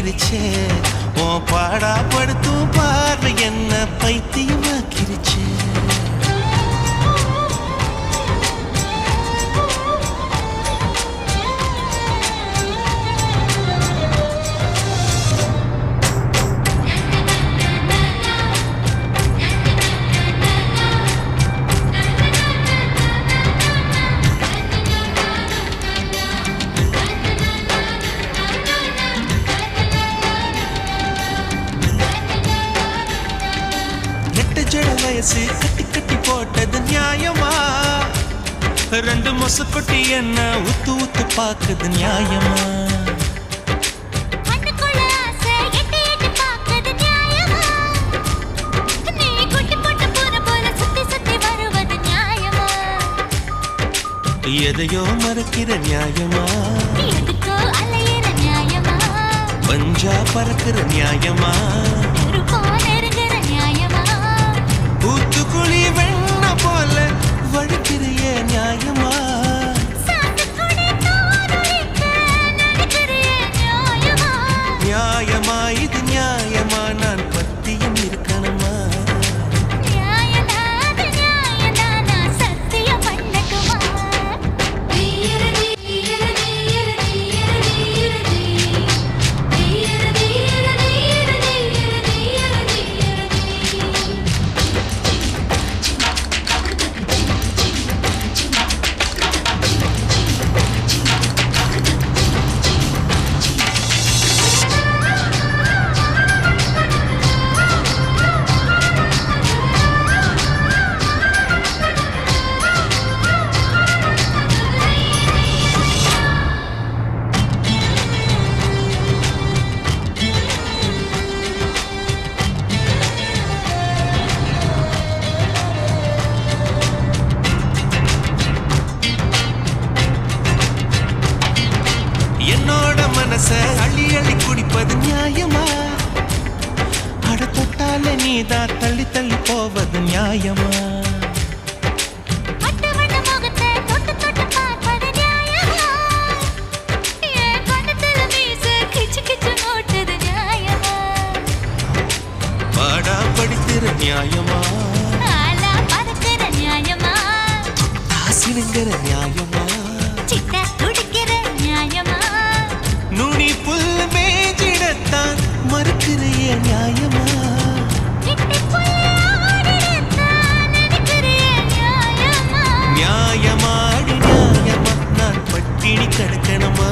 போயிருச்சே உன் பாடா படுத்தும் பார்வை என்ன பைத்தியமாக்கிருச்சே வயசு கட்டி கட்டி போட்டது நியாயமா ரெண்டு மொச கொட்டி என்ன உத்து உத்து பாக்குது நியாயமா எதையோ மறக்கிற நியாயமா பஞ்சா பறக்கிற நியாயமா ஊத்துக்குழி வெண்ண போல வழுக்கிறிய நியாயமா நியாயமா இது நியாயமா நான் பத்தியம் இருக்கணுமா மனச அள்ளி அள்ளி குடிப்பது நியாயமா அட தொட்டால நீதான் தள்ளி தள்ளி போவது நியாயமா பாடா படித்திர நியாயமா சிலுங்கிற நியாயமா நுனி புல் மேஞ்சிடத்தான் மறுக்கிறைய நியாயமா நியாயமாடி நியாயமா நான் பட்டினி கிடக்கணுமா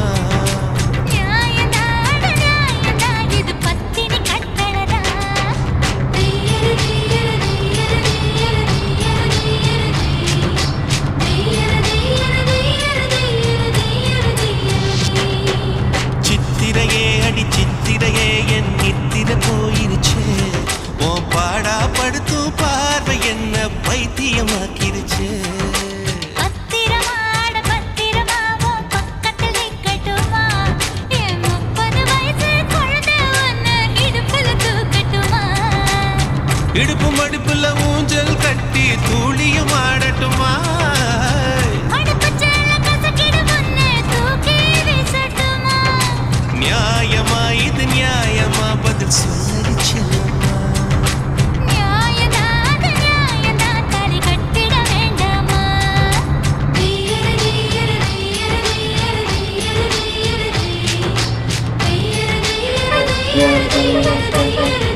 சித்திரையே என் நித்திர போயிருச்சு உன் பாடா படுத்தும் பார்வை என்ன பைத்தியமாக்கிருச்சு இடுப்பு மடுப்புல ஊஞ்சல் கட்டி தூளியும் ஆடட்டுமா நியாயமா இது நியாயமா பதில் சொல்லி செல்லம்மா Yeah.